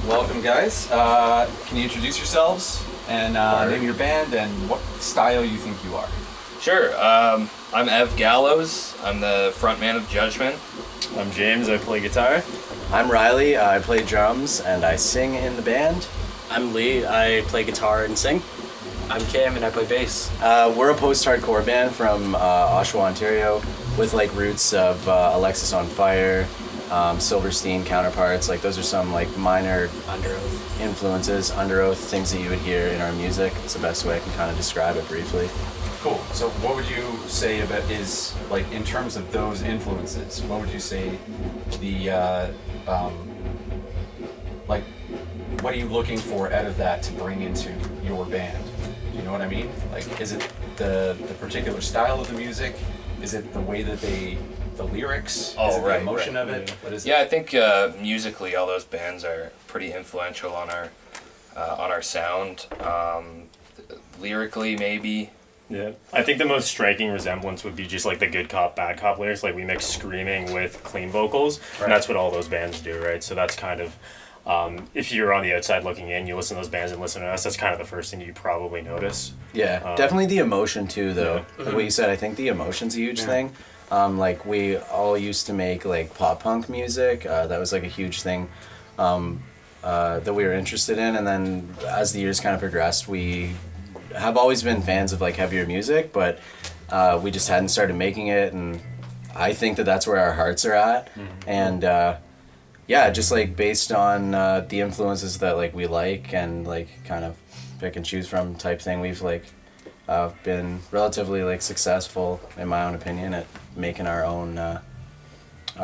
welcome guys. Can you introduce yourselves and name your band and what style you think you are? Sure. I'm Ev Gallows. I'm the frontman of Judgement. I'm James. I play guitar. I'm Ryley. I play drums and I sing in the band. I'm Lee. I play guitar and sing. I'm Cam and I play bass. We're a post-hardcore band from Oshawa, Ontario, with like roots of Alexis on Fire, Silverstein counterparts. Like those are some like minor Underoath influences, Underoath, things that you would hear in our music. It's the best way I can kind of describe it briefly. Cool. So what would you say about is, like, in terms of those influences, what would you say the, like, what are you looking for out of that to bring into your band? Do you know what I mean? Like, is it the particular style of the music? Is it the way that the lyrics? Oh, is it right, the emotion right. of it? What is it? Yeah, I think musically all those bands are pretty influential on our sound. Lyrically, maybe. Yeah, I think the most striking resemblance would be just like the good cop, bad cop lyrics. Like we mix screaming with clean vocals, Right. and that's what all those bands do, right? So that's kind of, if you're on the outside looking in, you listen to those bands and listen to us, that's kind of the first thing you probably notice. Yeah, definitely the emotion too, though. Yeah. Like what you said, I think the emotion's a huge thing. Like we all used to make like pop punk music. That was like a huge thing that we were interested in, and then as the years kind of progressed, we have always been fans of like heavier music, but we just hadn't started making it, and I think that that's where our hearts are at. And yeah, just like based on the influences that like we like and like kind of pick and choose from type thing, we've like been relatively like successful, in my own opinion, at making our own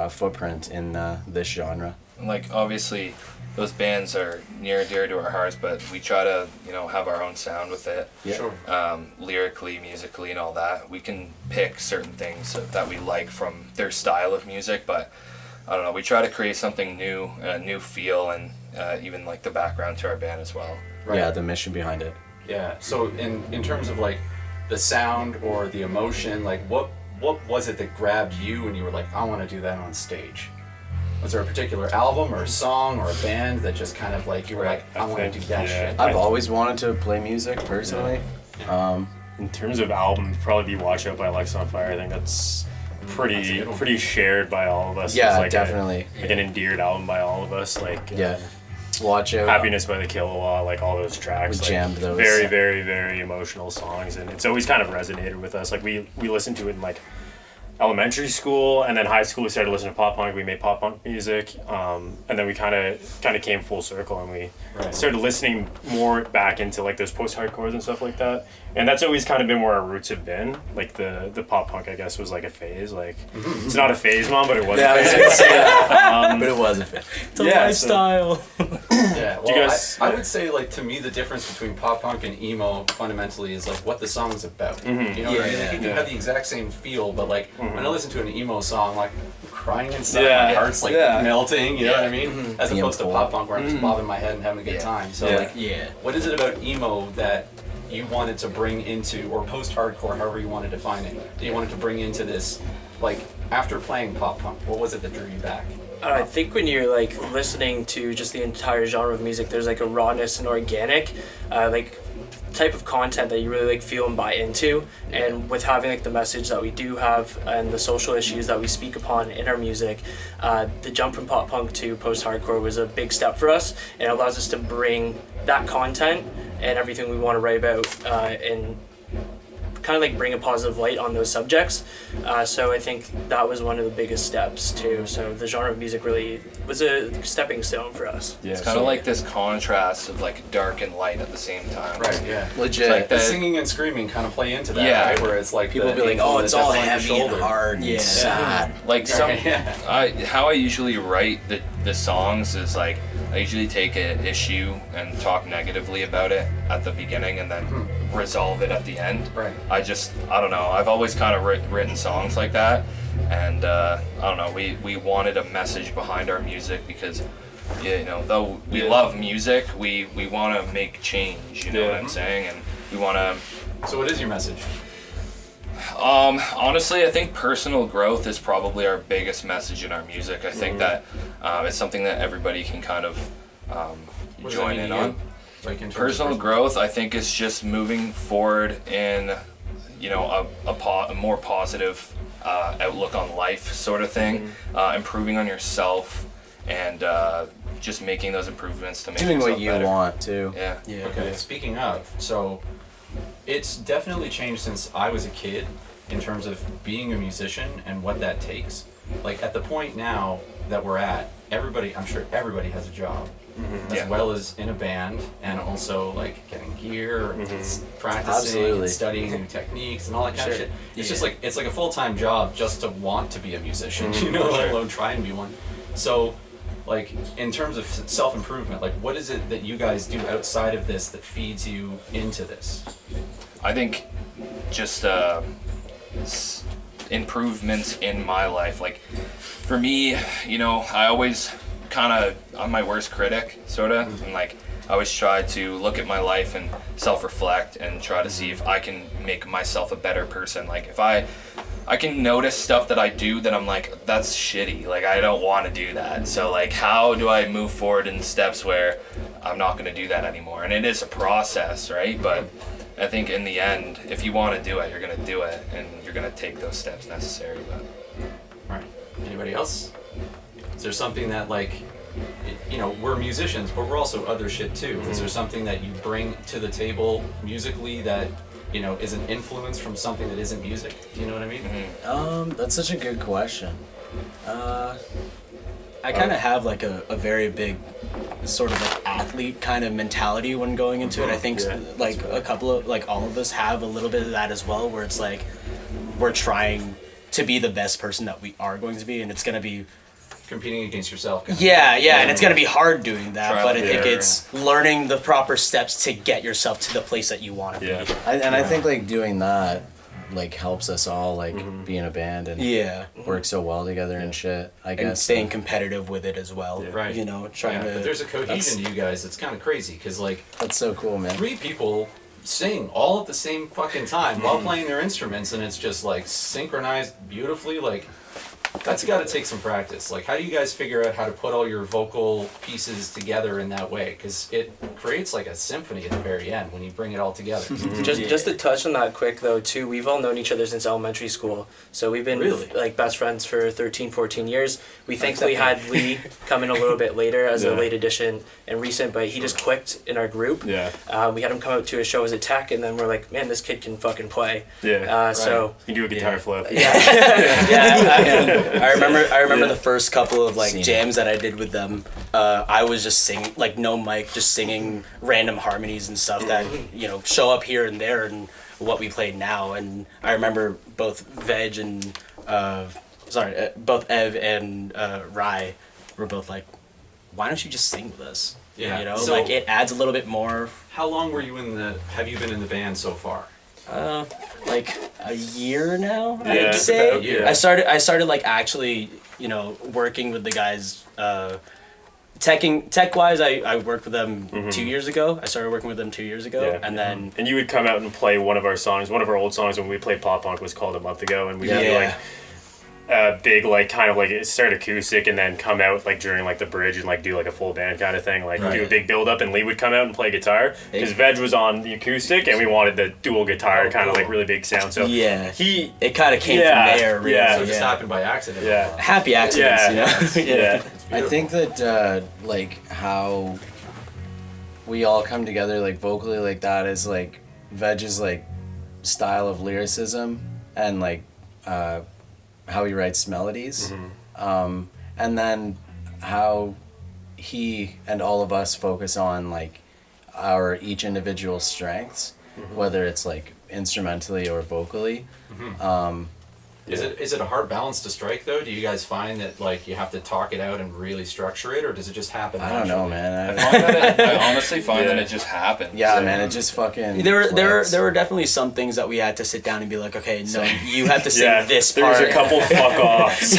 footprint in this genre. Like, obviously, those bands are near and dear to our hearts, but we try to, have our own sound with it. Yeah. Sure. Lyrically, musically, and all that. We can pick certain things that we like from their style of music, but I don't know, we try to create something new, a new feel, and even like the background to our band as well. Right. Yeah, the mission behind it. Yeah. So in terms of like the sound or the emotion, like what was it that grabbed you and you were like, I want to do that on stage? Was there a particular album or a song or a band that just kind of like you were like, I want to do that shit? I've always wanted to play music personally. In terms of album, it'd probably be Watch Out by Alexis on Fire. I think that's That's a good one. pretty shared by all of us. Yeah, It's like definitely. like an endeared album by all of us. Like Yeah. Watch Out. Happiness by the Kilowatt, like all those tracks. We like, jammed those. Very, very, very emotional songs, and it's always kind of resonated with us. Like we listened to it in like elementary school, and then high school we started listening to pop punk. We made pop punk music, and then we kind of came full circle, and we started listening more back into like those post-hardcores and stuff like that. And that's always kind of been where our roots have been. Like the pop punk, I guess, was like a phase. Like it's not a phase, Mom, but it was. Yeah, I a was phase. gonna say that. But it was a fit. It's a Yeah, lifestyle. Yeah, well, you guys- I would say, like, to me, the difference between pop punk and emo fundamentally is like what the song's about. You know what I mean? Like, you can have the exact same feel, but like when I listen to an emo song, like I'm crying inside, Yeah. my heart's like Yeah. melting. You know what I mean? As The opposed to import. pop punk where I'm just bobbing my head and having a good time. So Yeah. like, what is it about emo that you wanted to bring into, or post-hardcore, however you want to define it, that you wanted to bring into this, like after playing pop punk? What was it that drew you back? I think when you're like listening to just the entire genre of music, there's like a rawness and organic, like type of content that you really like feel and buy into. And with having like the message that we do have and the social issues that we speak upon in our music, the jump from pop punk to post-hardcore was a big step for us, and it allows us to bring that content and everything we want to write about and kind of like bring a positive light on those subjects. So I think that was one of the biggest steps too. So the genre of music really was a stepping stone for us. Yeah, It's kind of like this contrast of like dark and light at the same time. Right. Yeah. Legit. Like The that- singing and screaming kind of play into that, Yeah. right? Where it's like People the be like, angel oh, and it's the all devil on your heavy and shoulder. hard and sad. Like some, Yeah. how I usually write the songs is like I usually take an issue and talk negatively about it at the beginning and then resolve it at the end. Right. I don't know. I've always kind of written songs like that, and I don't know. We wanted a message behind our music because, though we love music, we want to make change. You know what I'm saying? And we want to. So what is your message? Honestly, I think personal growth is probably our biggest message in our music. I think that it's something that everybody can kind of What does that join mean in to you? on. Like in terms of Personal growth, I think, is just moving forward in, you know, a more positive outlook on life, sort of thing. Improving on yourself, and just making those improvements to make Doing yourself what you better. want too. Yeah. Yeah. Okay, speaking of, so it's definitely changed since I was a kid in terms of being a musician and what that takes. Like at the point now that we're at, I'm sure everybody has a job, as Yeah. well as in a band, and also like getting gear, and practicing, Absolutely. and studying new techniques and all that kind of Sure. shit. It's Yeah. just like it's like a full-time job just to want to be a musician, you know, For let sure. alone try and be one. So, like in terms of self-improvement, like what is it that you guys do outside of this that feeds you into this? I think just improvements in my life. Like for me, you know, I always I'm my worst critic, sort of, and like I always try to look at my life and self-reflect and try to see if I can make myself a better person. Like if I can notice stuff that I do that I'm like, that's shitty, like I don't want to do that. So like how do I move forward in steps where I'm not going to do that anymore? And it is a process, right? But I think in the end, if you want to do it, you're going to do it, and you're going to take those steps necessary. But All right. Anybody else? Is there something that like, you know, we're musicians, but we're also other shit too. Is there something that you bring to the table musically that, you know, is an influence from something that isn't music? Do you know what I mean? That's such a good question. I kind of have like a very big sort of like athlete kind of mentality when going into it. I think like a couple of like all of us have a little bit of that as well, where it's like we're trying to be the best person that we are going to be, and it's going to be Competing against yourself. yeah, and it's going to be hard doing that, Trial but I and think error. it's learning the proper steps to get yourself to the place that you want to be. Yeah. I think like doing that like helps us all like be in a band and Yeah. work so well together and shit. I And guess staying competitive with it as well. Yeah. Right. You know, trying Yeah, to but there's a that's- cohesion to you guys that's kind of crazy because like that's so cool, man. 3 people sing all at the same fucking time while playing their instruments, and it's just like synchronized beautifully. Like that's got to take some practice. Like how do you guys figure out how to put all your vocal pieces together in that way? Because it creates like a symphony at the very end when you bring it all together. Just to touch on that quick though too, we've all known each other since elementary school, so we've been Really? like best friends for 13-14 years. We thankfully had Lee come in a little bit later as a Yeah. late addition and recent, but he just clicked in our group. Yeah. We had him come out to a show as a tech, and then we're like, man, this kid can fucking play. Yeah. So You can do a guitar flip. I remember the first couple of like Seen it. jams that I did with them. I was just singing, like no mic, just singing random harmonies and stuff that you know show up here and there and what we played now. And I remember both Veg and both Ev and Rye were both like, "Why don't you just sing with us?" Yeah. You know, So- like it adds a little bit more. How long were you have you been in the band so far? Like a year now, Yeah, I'd say. about a year. I started like actually, you know, working with the guys. Tech wise, I worked with them 2 years ago. I started working with them 2 years ago, Yeah. and then And you would come out and play one of our songs. One of our old songs when we played pop punk was called A Month Ago, and we would do Yeah. like a big like kind of like start acoustic and then come out like during like the bridge and like do like a full band kind of thing, like do a big build up, and Lee would come out and play guitar because Veg was on the acoustic and we wanted the dual guitar kind of like really big sound. So yeah, he it kind of came Yeah, from there. Really. yeah. So it just happened by accident. Yeah. Happy accidents, Yeah. you know. yeah. I think that like how we all come together like vocally like that is like Veg's like style of lyricism and like how he writes melodies, and then how he and all of us focus on like our each individual strengths, whether it's like instrumentally or vocally. Is it a hard balance to strike though? Do you guys find that like you have to talk it out and really structure it, or does it just happen? I don't know, naturally? man. I honestly find that it just happens. Yeah, man, it just fucking. There were definitely some things that we had to sit down and be like, okay, no, you have to sing Yeah, this there part. was a couple fuck offs.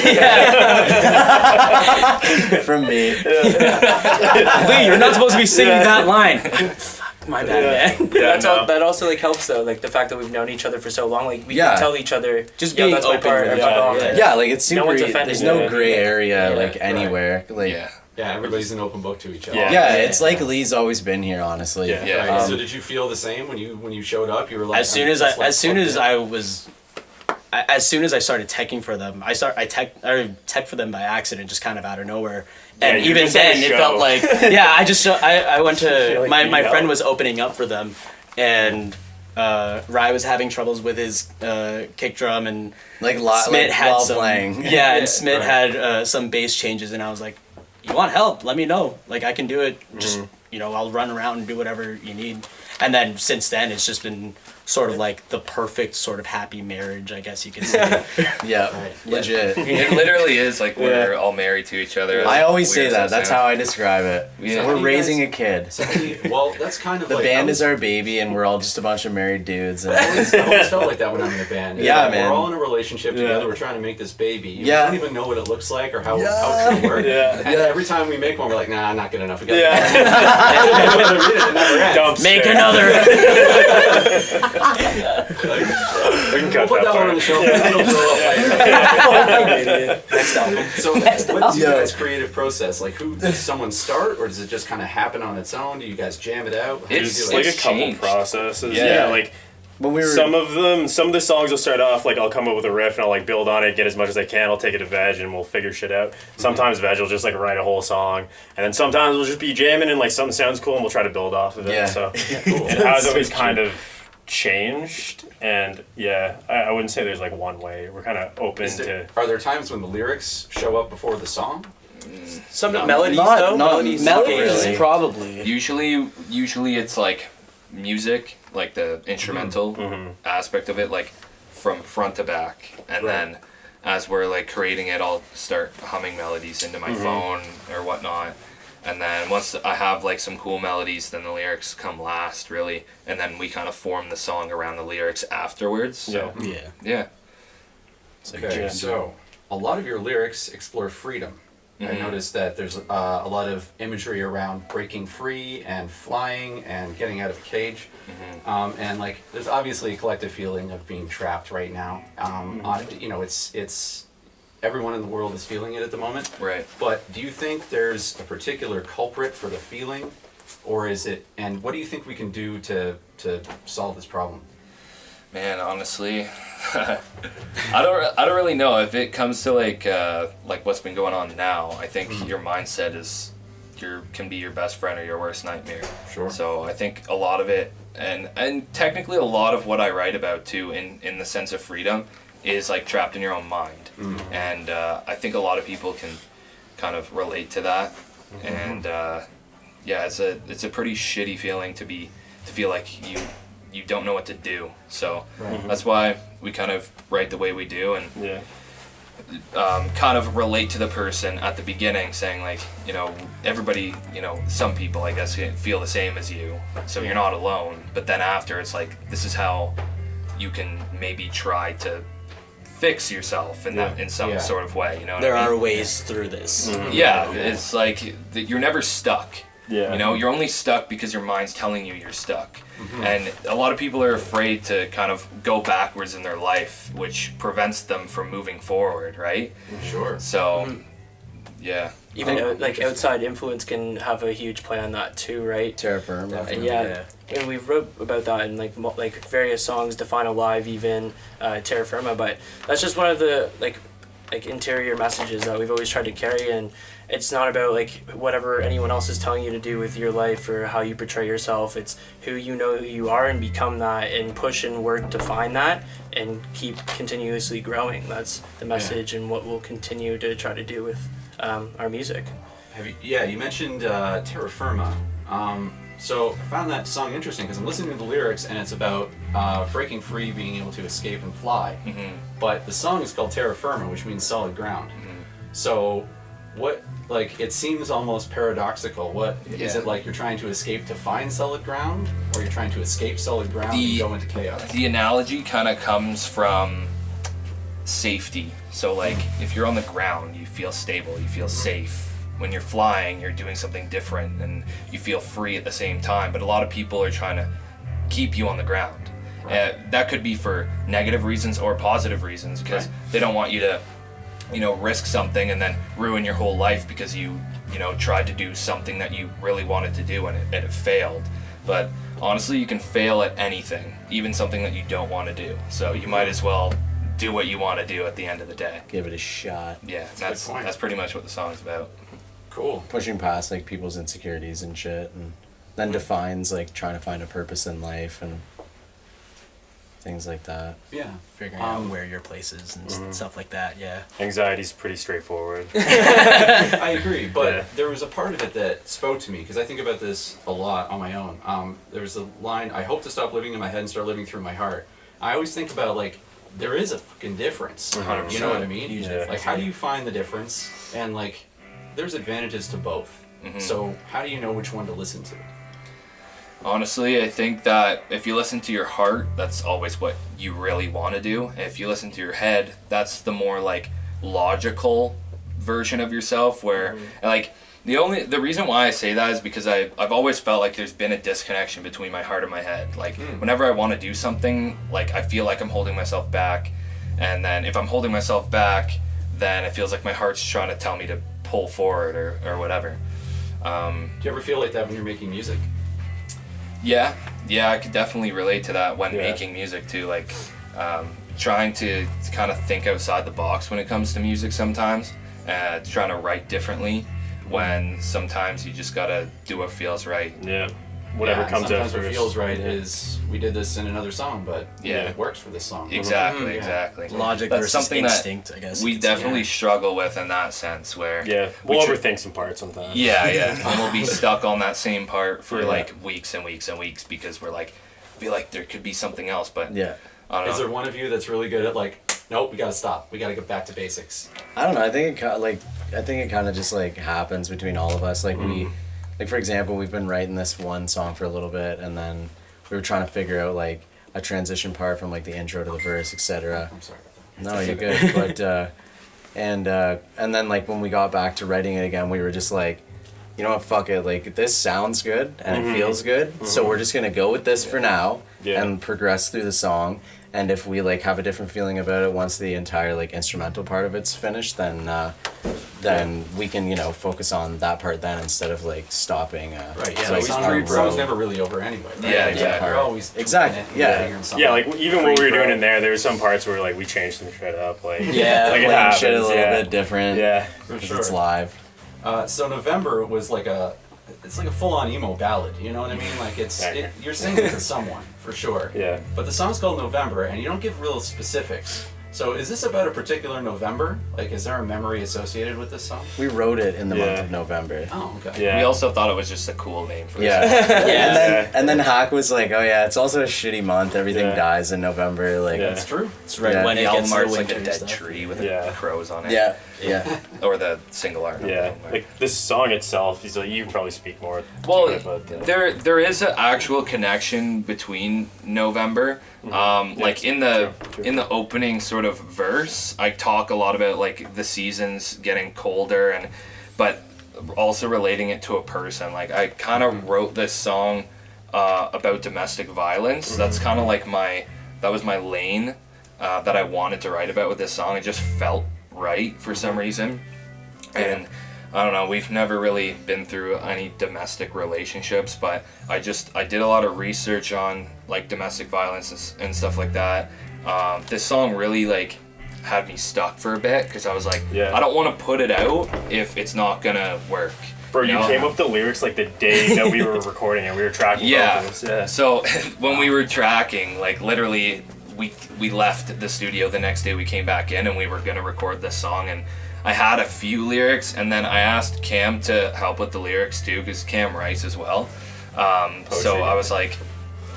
from me. Lee, you're not supposed to be singing that line. Fuck, my bad, man. Yeah, that also like helps though, like the fact that we've known each other for so long, like we Yeah. can tell each other Just "Yo, being that's my open part, with I it. got Yeah, off yeah. it." Yeah, like it's super. No one's offended. There's no Yeah. gray area Yeah, like right. anywhere. Like Yeah. Yeah, everybody's an open book to each other. Yeah. Yeah, it's like Lee's always been here, honestly. Yeah. Yeah. Right. So did you feel the same when you showed up? You were like, As soon as I started teching for them, I tech for them by accident, just kind of out of nowhere. And you even just had a then, it show. felt like I went to like my beat friend up. was opening up for them, and Rye was having troubles with his kick drum, and Like, Smith had while some playing. yeah, and Smith had some bass changes, and I was like, "You want help? Let me know. Like I can do it. Just I'll run around and do whatever you need." And then since then, it's just been sort of like the perfect sort of happy marriage, I guess you could say. Yeah, legit. It literally is like we're all married to each other. I always say Weird that. as That's sound. how I describe it. Yeah. We're You raising guys- a kid. Well, that's kind of The like band is our baby, and we're all just a bunch of married dudes. And I always felt like that when I'm in a band. It's Yeah, like man. We're all in a relationship together. We're trying to make this baby. You Yeah. don't even know what it looks like or how it's going to work. Yeah. And every time we make one, we're like, nah, not good enough. We gotta Yeah. it never ends. Dump Make stick. another. We can We'll cut put that one on the part. shelf. It'll grow up later. Next album. So, what's your Yeah. guys' creative process? Like, does someone start, or does it just kind of happen on its own? Do you guys jam it out? How do you It's do It's it? like a It's couple changed. processes. Yeah. Yeah, like when we were some of the songs will start off like I'll come up with a riff and I'll like build on it, get as much as I can. I'll take it to Veg and we'll figure shit out. Sometimes Veg will just like write a whole song, and then sometimes we'll just be jamming and like something sounds cool and we'll try to build off of it. Yeah. So it has always kind of changed, and yeah, I wouldn't say there's like one way. We're kind of open to. Are there times when the lyrics show up before the song? Some No, melodies not- though. not- Melodies. Melodies, occasionally. probably. Usually it's like music, like the instrumental aspect of it, like from front to back, and then as we're like creating it, I'll start humming melodies into my phone or whatnot, and then once I have like some cool melodies, then the lyrics come last, really, and then we kind of form the song around the lyrics afterwards. So Yeah. yeah. It's like Okay, jam. so a lot of your lyrics explore freedom. I noticed that there's a lot of imagery around breaking free and flying and getting out of a cage. And like, there's obviously a collective feeling of being trapped right now. It's everyone in the world is feeling it at the moment. Right. But do you think there's a particular culprit for the feeling, or is it? And what do you think we can do to solve this problem? Man, honestly, I don't really know. If it comes to like what's been going on now, I think your mindset can be your best friend or your worst nightmare. Sure. So I think a lot of it, and technically a lot of what I write about too, in the sense of freedom, is like trapped in your own mind. And I think a lot of people can kind of relate to that. And yeah, it's a pretty shitty feeling to feel like you don't know what to do. So that's why we kind of write the way we do, and Yeah. kind of relate to the person at the beginning, saying like, everybody, some people I guess feel the same as you, so you're not alone. But then after, it's like, this is how you can maybe try to fix yourself in some sort of way. You know what There I mean? are ways through this. Yeah, it's like you're never stuck. Yeah. You're only stuck because your mind's telling you you're stuck. And a lot of people are afraid to kind of go backwards in their life, which prevents them from moving forward, right? Sure. So, yeah. Even outside influence can have a huge play on that too, right? Terra Firma. Yeah, and we've wrote about that in like various songs, Define Alive, even Terra Firma. But that's just one of the like interior messages that we've always tried to carry, and it's not about like whatever anyone else is telling you to do with your life or how you portray yourself. It's who you are, and become that, and push and work to find that, and keep continuously growing. That's the message, and what we'll continue to try to do with our music. You mentioned Terra Firma. So I found that song interesting because I'm listening to the lyrics and it's about breaking free, being able to escape and fly. But the song is called Terra Firma, which means solid ground. So what, like, it seems almost paradoxical. What is it, like you're trying to escape to find solid ground, or you're trying to escape solid ground and go into chaos? The analogy kind of comes from safety. So like, if you're on the ground, you feel stable, you feel safe. When you're flying, you're doing something different and you feel free at the same time. But a lot of people are trying to keep you on the ground. That could be for negative reasons or positive reasons, because they don't want you to risk something and then ruin your whole life because you tried to do something that you really wanted to do and it failed. But honestly, you can fail at anything, even something that you don't want to do. So you might as well do what you want to do at the end of the day. Give it a shot. Yeah, that's pretty much what the song's about. Cool. Pushing past like people's insecurities and shit, and then defines like trying to find a purpose in life and things like that. Yeah. Figuring out where your place is and stuff like that. Yeah. Anxiety's pretty straightforward. I agree, but Yeah. there was a part of it that spoke to me because I think about this a lot on my own. There was a line, I hope to stop living in my head and start living through my heart. I always think about like, there is a fucking difference. 100%. You know what I mean? Huge Yeah. Like, how do you find the difference? And like, there's advantages to both. So how do you know which one to listen to? Honestly, I think that if you listen to your heart, that's always what you really want to do. If you listen to your head, that's the more like logical version of yourself where like the reason why I say that is because I've always felt like there's been a disconnection between my heart and my head. Like whenever I want to do something, like I feel like I'm holding myself back, and then if I'm holding myself back, then it feels like my heart's trying to tell me to pull forward or whatever. Do you ever feel like that when you're making music? Yeah, I could definitely relate to that when Yeah. making music too. Like, trying to kind of think outside the box when it comes to music sometimes. Trying to write differently when sometimes you just gotta do what feels right. Yeah. Whatever Yeah, comes out sometimes what first. feels right is we did this in another song, but Yeah. it works for this song. Exactly, Yeah. exactly. Logic That's versus something that instinct, I guess. We definitely struggle with in that sense where Yeah. We'll we tr- overthink some parts sometimes. Yeah, and we'll be stuck on that same part for Yeah. like weeks and weeks and weeks because we're like, feel like there could be something else, but Yeah. I don't know. Is there one of you that's really good at like, nope, we gotta stop. We gotta get back to basics. I don't know. I think it kind of just like happens between all of us. Like like for example, we've been writing this one song for a little bit, and then we were trying to figure out like a transition part from like the intro to the verse, etc. I'm sorry about that. No, you're good. But and then like when we got back to writing it again, we were just like, you know what, fuck it. Like this sounds good and it feels good, so we're just gonna go with this for now Yeah. and progress through the song. And if we like have a different feeling about it once the entire like instrumental part of it's finished, then we can focus on that part then instead of like stopping. Right, yeah, like, the our song's road. never really over anyway. Right? Yeah, Like, exactly. You're always tweaking Exactly, it, yeah. figuring something Yeah, like even what we were doing Pre-pro. in there was some parts where like we changed some shit up. Like Yeah, like it playing shit a happens, little yeah. bit different. Yeah. For 'cause sure. it's live. So November was like it's like a full-on emo ballad. You know what I mean? Like you're singing to someone for sure. Yeah. But the song's called November, and you don't give real specifics. So is this about a particular November? Like, is there a memory associated with this song? We wrote it in the month Yeah. of November. Oh, okay. Yeah. We also thought it was just a cool name for Yeah. Yeah. And then Hack was like, "Oh yeah, it's also a shitty month. Everything Yeah. dies in November." Like, Yeah. It's true. It's right Yeah. when the it album gets to art's the like a winter dead stuff. tree with Yeah. crows on it. yeah. Or the single art. on the Yeah, album art. like this song itself, he's like, you can probably speak more. Well, to it, but, there is an actual connection between November. Like in the true. in the opening sort of verse, I talk a lot about like the seasons getting colder but also relating it to a person. Like I kind of wrote this song about domestic violence. That's kind of like that was my lane that I wanted to write about with this song. It just felt right for some reason, and I don't know, we've never really been through any domestic relationships, but I did a lot of research on like domestic violence and stuff like that. This song really like had me stuck for a bit because I was like, Yeah. I don't want to put it out if it's not gonna work. Bro, you know? came up with the lyrics like the day that we were recording it. We were tracking Yeah. vocals. Yeah. So when we were tracking, like literally, we left the studio the next day. We came back in and we were gonna record this song, and I had a few lyrics, and then I asked Cam to help with the lyrics too, because Cam writes as well. So I was like,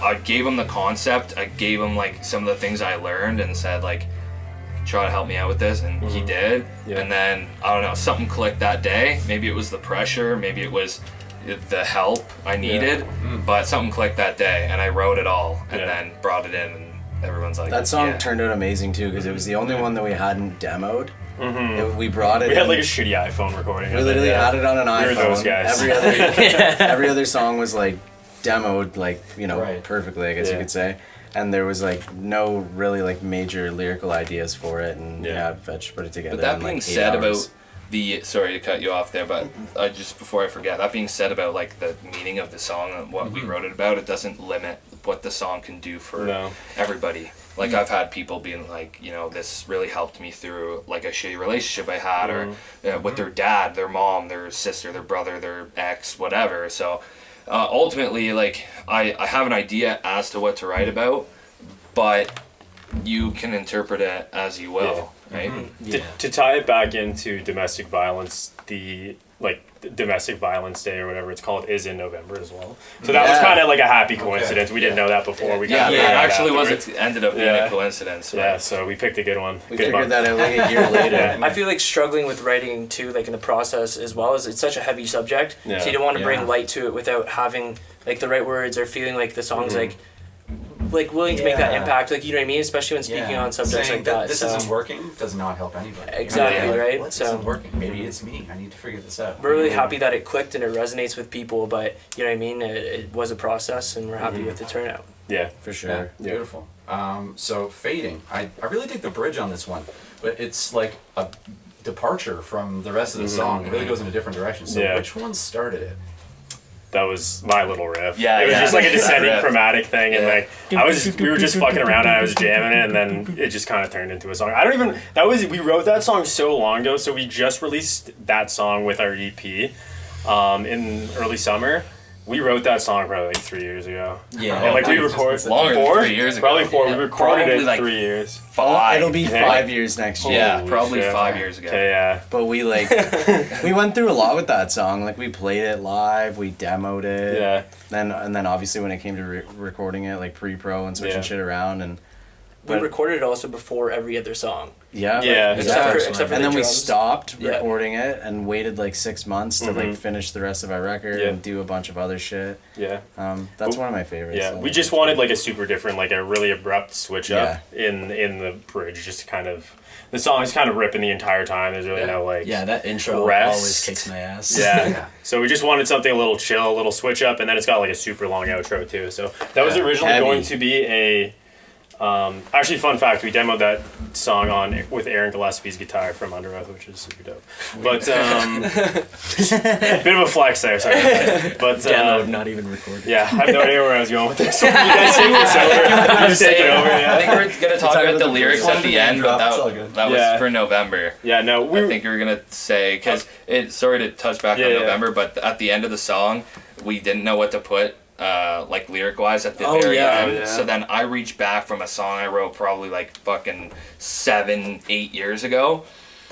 I gave him the concept. I gave him like some of the things I learned, and said like, try to help me out with this, and he did. Yeah. And then I don't know, something clicked that day. Maybe it was the pressure, maybe it was the help I needed, but something clicked that day, and I wrote it all, and Yeah. then brought it in, and everyone's like, That song yeah. turned out amazing too because it was the only one that we hadn't demoed. We brought it. We had in- like a shitty iPhone recording. We of it, literally yeah. had it on an iPhone. We were those guys. Every other song was like demoed, like Right. perfectly, I guess you Yeah. could say. And there was like no really like major lyrical ideas for it, and Yeah. yeah, Vetch put it together. But that in, being like, 8 said, hours. sorry to cut you off there, but just before I forget, that being said about like the meaning of the song and what we wrote it about, it doesn't limit what the song can do for everybody. Like I've had people being like, you know, this really helped me through like a shitty relationship I had, or with their dad, their mom, their sister, their brother, their ex, whatever. So ultimately, like I have an idea as to what to write about, but you can interpret it as you will, right? To tie it back into domestic violence, Domestic Violence Day or whatever it's called is in November as well. So that was kind of like a happy coincidence. We didn't know that before. We It actually ended up being a coincidence. Yeah, so we picked a good one. We figured that out like a year later. I feel like struggling with writing too, like in the process as well, is it's such a heavy subject. Yeah. So you don't want to bring light to it without having like the right words or feeling like the song's like willing to make that impact, like, you know what I mean, especially when speaking on subjects Saying like that. This so. isn't working does not help anybody. Exactly, Like, right? This So- isn't working. Maybe it's me. I need to figure this out. We're really happy that it clicked and it resonates with people, but you know what I mean, it was a process and we're happy with the turnout. Yeah, For sure. Yeah, beautiful. So fading. I really dig the bridge on this one, but it's like a departure from the rest of the song. It really goes in a different direction. So which one started it? that was my little riff. Yeah, it was just like a descending riff. chromatic thing, and like we were just fucking around and I was jamming it, and then it just kind of turned into a song. We wrote that song so long ago, so we just released that song with our EP in early summer. We wrote that song probably like 3 years ago. Yeah. And like we recorded Longer than 4? 3 years ago. Probably 4. We recorded Probably it like 3 years. 5. It'll be 5 years next year. Yeah, Holy probably shit. 5 years ago. Okay, yeah. But we we went through a lot with that song. Like we played it live, we demoed it. Yeah. And then obviously when it came to recording it, like pre-pro and switching shit around, and We recorded it also before every other song. yeah, Except for and the then we drums. stopped Yeah. recording it and waited like 6 months to like finish the rest of our record and do a bunch of other shit. Yeah. That's one of my favorites. Yeah, so. we just wanted like a super different, like a really abrupt switch up in the bridge, just to kind of, the song is kind of ripping the entire time. There's really no like that intro rest. always kicks my ass. Yeah. So we just wanted something a little chill, a little switch up, and then it's got like a super long outro too. So that was originally Heavy. going to be a. Actually, fun fact: we demoed that song with Aaron Gillespie's guitar from Under Oath, which is super dope. But bit of a flex there, sorry. But Demo, not even recorded. yeah, I have no idea where I was going with this. You guys take this over. You just take it over. I Yeah. think we're gonna talk about the lyrics at the end, but It's all good. that was Yeah. for November. Yeah. No, I think we were gonna say, because sorry to touch back on November, but at the end of the song, we didn't know what to put, like lyric wise at the very end. yeah. So then I reached back from a song I wrote probably like fucking 7-8 years ago.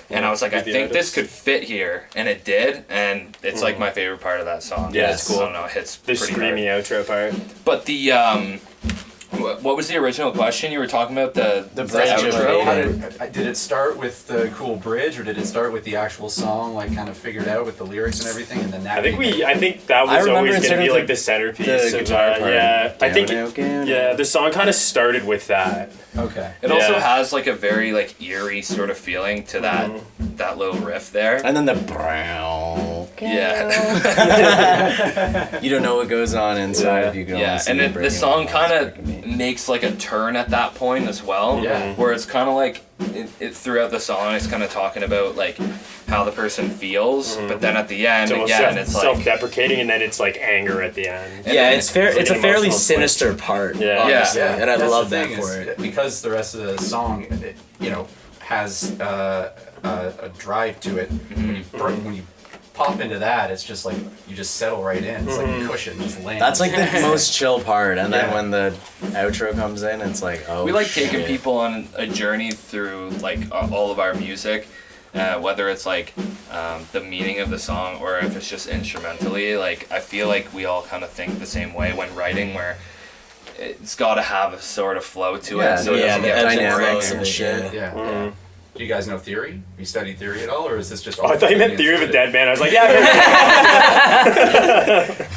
And I was like, I With the think this edits. could fit here, and it did, and it's like my favorite part of that song. Yeah, it's cool. I don't know, it hits the pretty screamy hard. outro part. But the what was the original question you were talking about? The bridge of outro? Fading. Did it start with the cool bridge, or did it start with the actual song, like kind of figured out with the lyrics and everything, and then that? I think that was remember always it going to started be with like the centerpiece. the of guitar that. part. Yeah, I think Down, the song kind of started with that. Okay. It also Yeah. has like a very like eerie sort of feeling to that little riff there. And then the brown. Yeah. You don't know what goes on inside if you go. Yeah, and the song kind of makes like a turn at that point as well. Yeah. Where it's kind of like it throughout the song, it's kind of talking about like how the person feels, but then at the end It's almost again, it's like self-deprecating, and then it's like anger at the end. Yeah, it's fair. It's It's like a an fairly emotional sinister part. Yeah. honestly, Yeah. and I That's love the that thing for is, it. because the rest of the song, has a drive to it. When you pop into that, it's just like you just settle right in. It's like a cushion, just lands. That's like the most chill part, and then Yeah. when the outro comes in, it's like, oh. we like shit. taking people on a journey through like all of our music, whether it's like the meaning of the song or if it's just instrumentally. Like I feel like we all kind of think the same way when writing, where it's got to have a sort of flow to Yeah, it, so it yeah, doesn't the get boring. dynamics and and shit. shit. Yeah. Mhm. Do you guys know theory? Have you studied theory at all, or is this just? Oh, I thought you meant Theory of a Dead Man. I was like,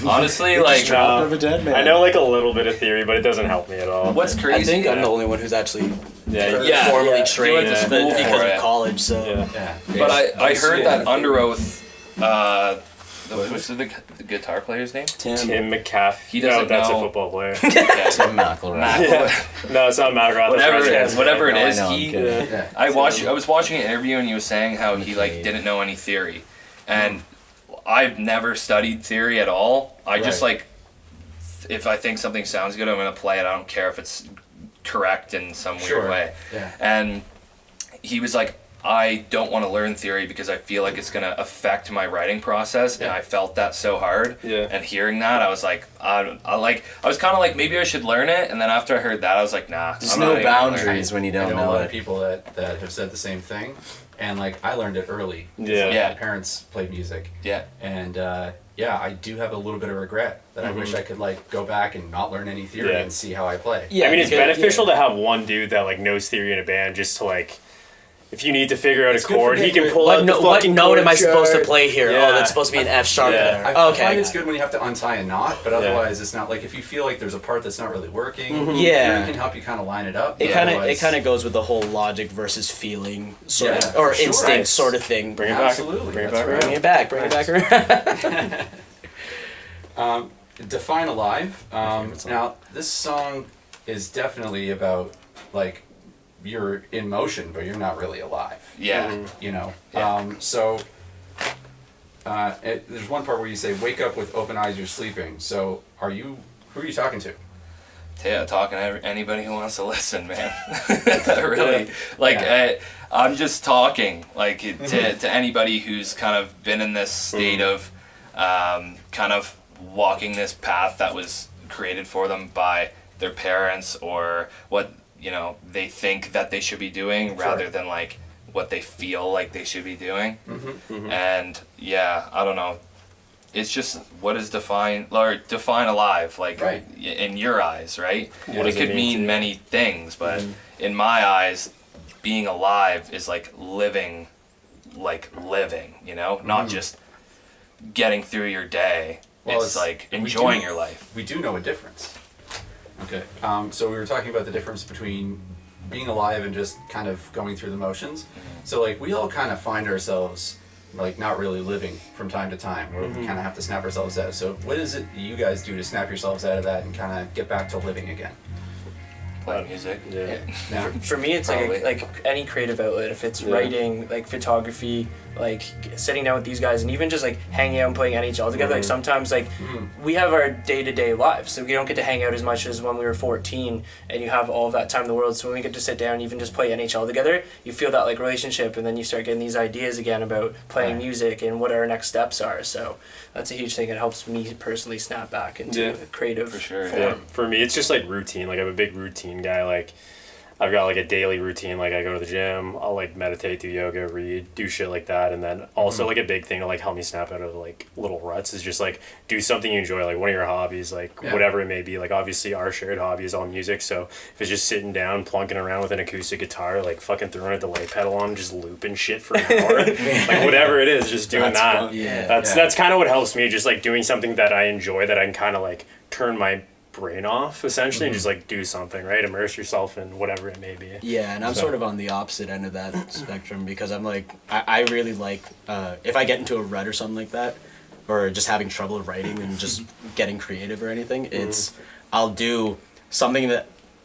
Honestly, like No. Of a dead man. I know like a little bit of theory, but it doesn't help me at all. what's I crazy? think I'm the only one who's actually Yeah, formally yeah. trained You went to school because for of it. college. So Yeah. Yeah. But I heard that Under Oath, What's the guitar player's name? Tim McCaffrey. He doesn't that's know. a football player. Okay. Tim McElroy. No, it's not McElroy. Whatever it No, I is, know, I'm he. kidding. Yeah. I was watching an interview and he was saying how he like didn't know any theory, and I've never studied theory at all. I just Right. like if I think something sounds good, I'm gonna play it. I don't care if it's correct in some Sure. weird way. Yeah. And he was like, I don't want to learn theory because I feel like it's gonna affect my writing process, and Yeah. I felt that so hard. Yeah. And hearing that, I was like, I was kind of like maybe I should learn it, and then after I heard that, I was like, nah. There's I'm no not even gonna learn boundaries it. when you I don't know a know lot of it. people that have said the same thing, and like I learned it early. 'Cause, Yeah. like, Yeah. My parents played music, Yeah. and yeah, I do have a little bit of regret that I wish I could like go back and not learn any theory Yeah. and see how I play. Yeah, I mean, it's because- beneficial to have one dude that like knows theory in a band, just to like, if you need to figure out It's a good for chord, he getting can rid- pull What, out no, the what fucking note chord am I supposed to chart. play here? Yeah. Oh, that's supposed to be an F sharp Yeah. there. I Okay. find it's good when you have to untie a knot, but otherwise it's not like if you feel like there's a part that's not really working. Yeah. it can help you kind of line it up. It but kind of otherwise- goes with the whole logic versus feeling sort Yeah, of, or for sure. instinct Right. sort of thing. Bring it back. Absolutely, Bring it that's back right. Bring it back. Bring it back around. Define Alive. favorite song. Now, this song is definitely about, like, you're in motion, but you're not really alive. Yeah. You know? Yeah. There's one part where you say, wake up with open eyes, you're sleeping. So, who are you talking to? Yeah, talking to anybody who wants to listen, man. Really, like Yeah. I'm just talking, like to anybody who's kind of been in this state of kind of walking this path that was created for them by their parents or what they think that they should be doing rather than like what they feel like they should be doing. And yeah, I don't know. It's just what is define alive, like Right. in your eyes, right? What does It it could mean to mean you? many things, but in my eyes, being alive is like living, not just getting through your day. Well, it's like we enjoying do- your life. We do know a difference. Okay. So we were talking about the difference between being alive and just kind of going through the motions. So like we all kind of find ourselves like not really living from time to time, where we kind of have to snap ourselves out. So what is it you guys do to snap yourselves out of that and kind of get back to living again? Play music. Yeah. Now, For me, it's Probably. like any creative outlet. If it's Yeah. writing, like photography, like sitting down with these guys, and even just like hanging out and playing NHL together. Like sometimes, like we have our day-to-day lives, so we don't get to hang out as much as when we were 14, and you have all of that time in the world. So when we get to sit down, and even just play NHL together, you feel that like relationship, and then you start getting these ideas again about playing Right. music and what our next steps are. So that's a huge thing. It helps me personally snap back into Yeah. a creative For sure, form. Yeah, for me, it's just like routine. Like I'm a big routine guy. Like I've got like a daily routine. Like I go to the gym, I'll like meditate, do yoga, read, do shit like that. And then also like a big thing to like help me snap out of like little ruts is just like do something you enjoy, like one of your hobbies, like Yeah. whatever it may be. Like obviously our shared hobby is all music. So if it's just sitting down, plunking around with an acoustic guitar, like fucking throwing a delay pedal on, just looping shit for an hour, like whatever it is, just doing That's that. fun. Yeah. That's kind of what helps me, just like doing something that I enjoy, that I can kind of like turn my brain off essentially and just like do something, right? Immerse yourself in whatever it may be. Yeah, and I'm So- sort of on the opposite end of that spectrum because I'm like, I really like, if I get into a rut or something like that, or just having trouble writing and just getting creative or anything, it's, I'll do something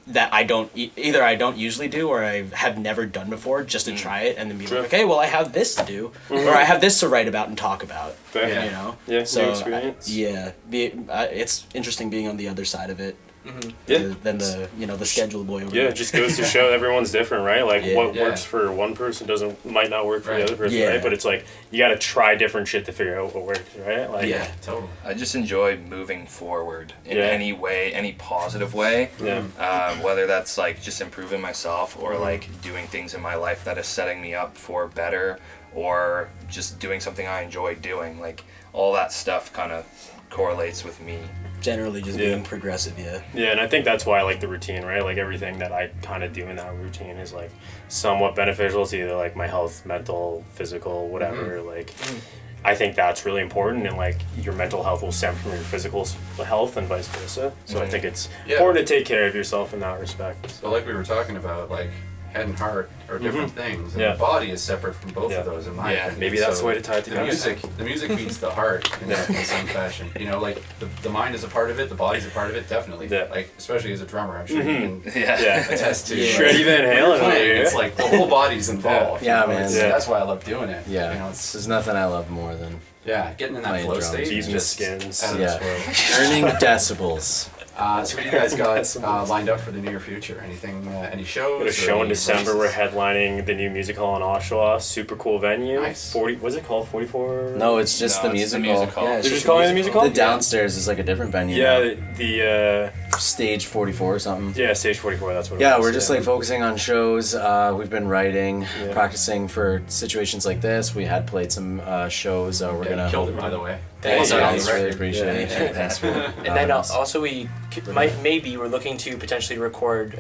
that I don't, either I don't usually do or I have never done before just to try it and then be Sure. like, okay, well I have this to do, or I have this to write about and talk about, Fair. Yeah. you know? Yeah, new So, experience. it's interesting being on the other side of it Yeah. than the schedule boy over Yeah, there. it just goes to show everyone's different, right? Like Yeah. what Yeah. works for one person might not work for Right. the other person, Yeah. right? But it's like you got to try different shit to figure out what works, right? Like Yeah. totally. I just enjoy moving forward in Yeah. any way, any positive way. Yeah. Whether that's like just improving myself or like doing things in my life that is setting me up for better or just doing something I enjoy doing. Like all that stuff kind of correlates with me. Generally just Yeah. being progressive, yeah. Yeah, and I think that's why I like the routine, right? Like everything that I kind of do in that routine is like somewhat beneficial to either like my health, mental, physical, whatever. Like I think that's really important, and like your mental health will stem from your physical health and vice versa. So I think it's Yeah. important to take care of yourself in that respect. So like we were talking about, like head and heart are different things, and Yeah. the body is separate from both Yeah. of those. In my Yeah, opinion. maybe that's the way to tie it the together. music feeds the heart in some fashion. You know, like the mind is a part of it, the body's a part of it, definitely. Yeah. Like especially as a drummer, I'm sure you can Yeah. attest to. Shreddy Van Halen over Playing, here. it's like the whole body's involved. Yeah, you know, man. it's- Yeah. That's why I love doing it. Yeah, You know, it's there's nothing I love more than getting in that Playing flow drums. state. Beating is just skins. out of yeah, this world. earning decibels. So what do you guys got lined up for the near future? Anything? Any shows? We got a or show in any December. releases? We're headlining the new music hall in Oshawa. Super cool venue. Nice. 40. What's it called? 44. No, it's just No, the it's the music hall. music hall. Yeah, They're it's just just calling it the music hall. the downstairs is like a different venue. Yeah, now. Stage 44 or something. yeah, stage 44. That's what. Yeah, it was. we're just like focusing on shows. We've been writing, Yeah. practicing for situations like this. We had played some shows. We're Yeah, gonna. you killed it, by the way. Thanks, Well done. guys. Really appreciate it. Yeah. Thanks for And then also maybe we're looking to potentially record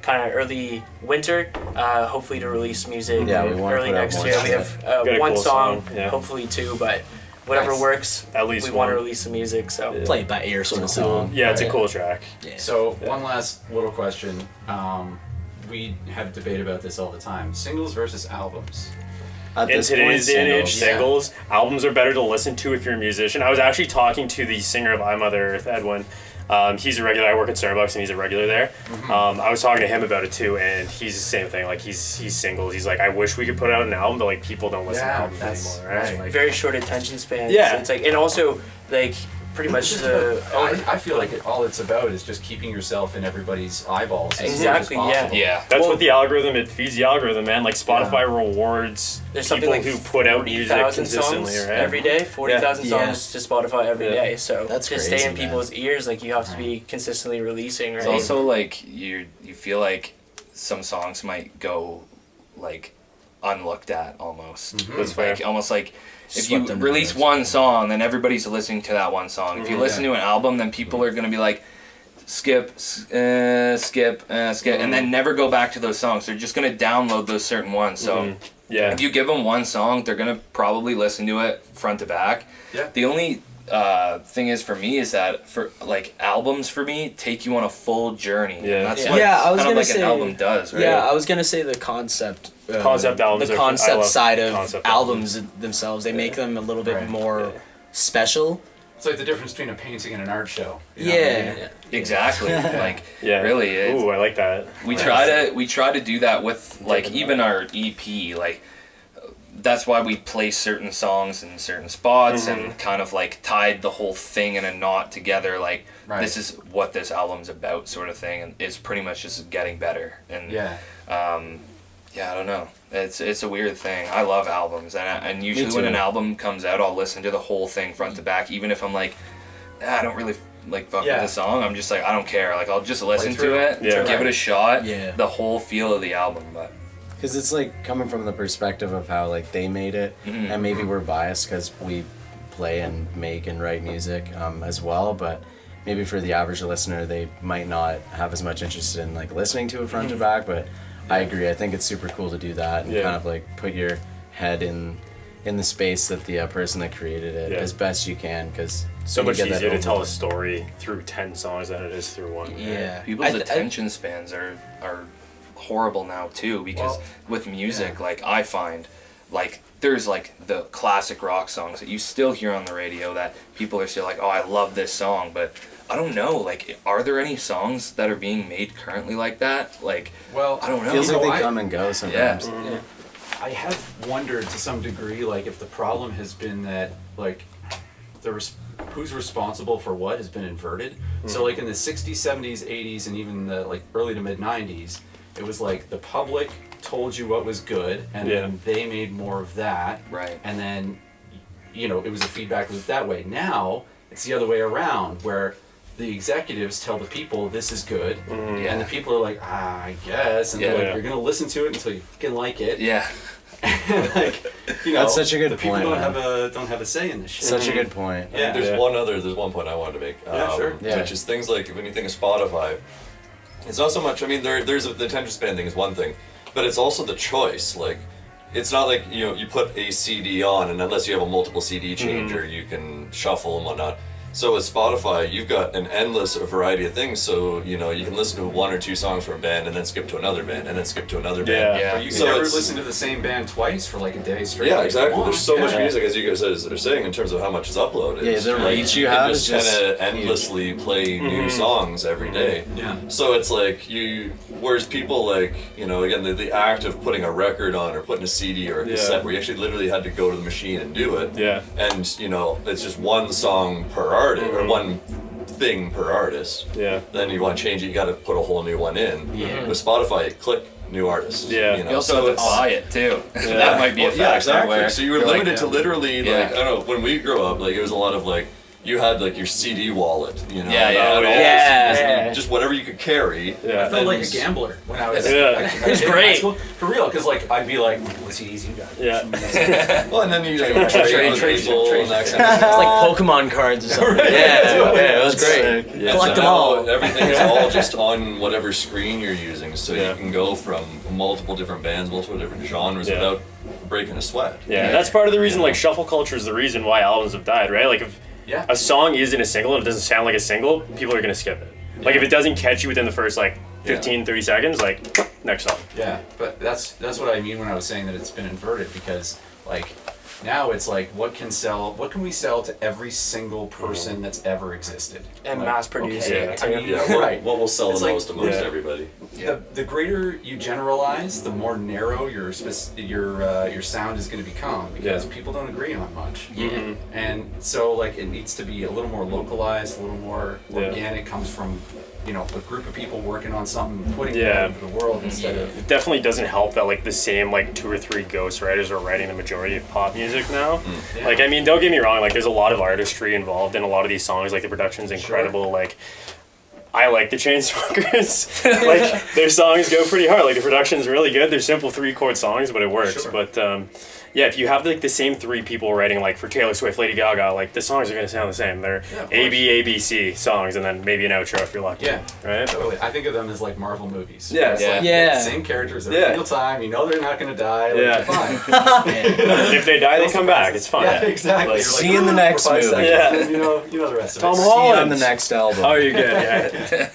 kind of early winter, hopefully to release music Yeah, we wanna early put out next more year. We stuff. have Got a one cool song, song, yeah. hopefully two, but whatever Nice. works. At least we want to one. release some music. So Yeah. Play it by ear sort of Cool. song. Yeah, it's a Right. cool track. Yeah. So one last little question. We have a debate about this all the time. Singles versus albums. At In this today's point, day and age, singles. singles, albums are better to listen to if you're a musician. I was actually talking to the singer of I Mother Earth, Edwin. He's a regular. I work at Starbucks, and he's a regular there. I was talking to him about it too, and he's the same thing. Like he's singles. He's like, I wish we could put out an album, but like people don't listen to Yeah, albums that's anymore, right? right. Like, very short attention spans. Yeah. It's like, and also like pretty much the. I feel like all it's about is just keeping yourself in everybody's eyeballs as Exactly, much as yeah. possible. Yeah. That's Well- what the algorithm. It feeds the algorithm, man. Like Spotify rewards There's people something like who put out music 40,000 consistently, songs right? every day. 40,000 Yeah. songs to Spotify every Yeah. day. So That's to crazy, stay in man. people's ears, like you have to be consistently releasing, right? It's also like you feel like some songs might go like unlooked at almost. That's fair. Like almost like if Swept you under the release rug. one song, then everybody's listening to that one song. If you listen to an album, then people are gonna be like, skip, skip, and then never go back to those songs. They're just gonna download those certain ones. So Yeah. if you give them one song, they're gonna probably listen to it front to back. Yeah. The only thing is for me is that for like albums for me take you on a full journey. Yeah. And that's Yeah. what Yeah, I was kind of gonna like say- an album does, right? Yeah, I was gonna say the concept. Concept albums The are- I concept love side of concept albums themselves. They make them a little bit Right. more special. It's like the difference between a painting and an art show. You know what I Yeah. mean? Exactly. Like Yeah. really, Ooh, I like that. we try to do that with like even our EP. Like that's why we place certain songs in certain spots and kind of like tied the whole thing in a knot together. Like Right. this is what this album's about, sort of thing, and it's pretty much just getting better. And Yeah. yeah, I don't know. It's a weird thing. I love albums, and usually when too. an album comes out, I'll listen to the whole thing front to back, even if I'm like, I don't really like fuck Yeah. with the song. I'm just like, I don't care. Like I'll just listen through to it, Yeah. give it a shot. Yeah. The whole feel of the album, but Because it's like coming from the perspective of how like they made it, and maybe we're biased because we play and make and write music as well. But maybe for the average listener, they might not have as much interest in like listening to it front to back. But I agree. I think it's super cool to do that and Yeah. kind of like put your head in the space that the person that created it Yeah. as best you can. Because So much easier to tell a story through 10 songs than it is through one. right? Yeah. people's attention spans are horrible now too, because Well, with music, like I find, like there's like the classic rock songs that you still hear on the radio that people are still like, oh, I love this song, but I don't know, like, are there any songs that are being made currently like that? Like, Well, I don't know. Feels You like know, they I- come and go sometimes. Yeah. I have wondered to some degree, like, if the problem has been that, like, who's responsible for what has been inverted. So, like, in the 60s, 70s, 80s, and even the, like, early to mid 90s, it was like the public told you what was good, and Yeah. then they made more of that. Right. And then, you know, it was a feedback loop that way. Now, it's the other way around, where the executives tell the people this is good, Yeah. and the people are like, I guess, and they're Yeah. like, you're gonna listen to it until you fucking like it. Yeah. Like, you know, That's such a good the people point, don't man. have a say in this shit. Such a good point. Yeah. There's Yeah. one point I wanted to make. Yeah, sure. Yeah. Which is things like when you think of Spotify, it's not so much. I mean, the attention span thing is one thing, but it's also the choice. Like, it's not like you put a CD on, and unless you have a multiple CD changer, you can shuffle and whatnot. So with Spotify, you've got an endless variety of things. So you can listen to 1 or 2 songs from a band, and then skip to another band, and then skip to another band. Yeah. Or you can So never it's- listen to the same band twice for like a day straight. Yeah, if you exactly. want. There's so much Yeah. music, as you guys are saying, in terms of how much is uploaded. Yeah, the reach you have is just kind of just endlessly play new songs every day. Yeah. So it's like whereas people like, again, the act of putting a record on or putting a CD or a cassette where you actually literally had to go to the machine and do it. Yeah. And, it's just one song per artist or one thing per artist. Yeah. Then you want to change it, you got to put a whole new one in. Yeah. With Spotify, click new artist. Yeah. You also have to buy it too. That might be a factor. Yeah, exactly. Where So you were you're like, limited to literally Yeah. like, I don't know, when we grew up, like it was a lot of like, you had like your CD wallet, Yeah, and yeah. you had all the Yeah. CDs and Yeah. just whatever you could carry. Yeah. I felt like a And- gambler when I was. Yeah. It's great. For real, because like I'd be like, what CDs you got? Yeah. Well, and then you like, trade with people and that kind of It's stuff. like Pokemon cards or something. Yeah, it was great. Yeah. Collect them Now all. Everything's all just on whatever screen you're using, so Yeah. you can go from multiple different bands, multiple different genres Yeah. without breaking a sweat. Yeah, that's part of the reason, like, shuffle culture is the reason why albums have died, right? Like, if Yeah. a song isn't a single and it doesn't sound like a single, people are gonna skip it. Like, if it doesn't catch you within the first, like, 15, 30 seconds, like, next song. Yeah, but that's what I mean when I was saying that it's been inverted, because like now it's like what can we sell to every single person that's ever existed And Like, mass produce okay, it. I mean, Yeah, right. what will sell It's the like- most amongst Yeah. everybody. The greater you generalize, the more narrow your sound is going to become, because Yeah. people don't agree on much. And so like it needs to be a little more localized, a little more Yeah. organic. Comes from a group of people working on something, putting it Yeah. out into the world instead of It definitely doesn't help that, like, the same, like, 2 or 3 ghostwriters are writing the majority of pop music now. Yeah. Like, I mean, don't get me wrong, like, there's a lot of artistry involved in a lot of these songs. Like, the production's incredible. Like, I like the Chainsmokers. Like, their songs go pretty hard. Like, the production's really good. They're simple 3-chord songs, but it works. Sure. But, yeah, if you have, like, the same 3 people writing, like, for Taylor Swift, Lady Gaga, like, the songs are going to sound the same. They're Yeah, of A, course. B, A, B, C songs, and then maybe an outro if you're lucky. Yeah. Right? Totally. I think of them as like Marvel movies. Yeah. It's like Yeah. the same characters every Yeah. single time. You know they're not going to die. Like, Yeah. You're fine. And if they die, they come back. It's fine. Yeah, exactly. Like, You're see you in the next for 5 movie. seconds, Yeah. and you know the rest of Tom it. Holland. See you on the next album. Oh, you're good. Yeah.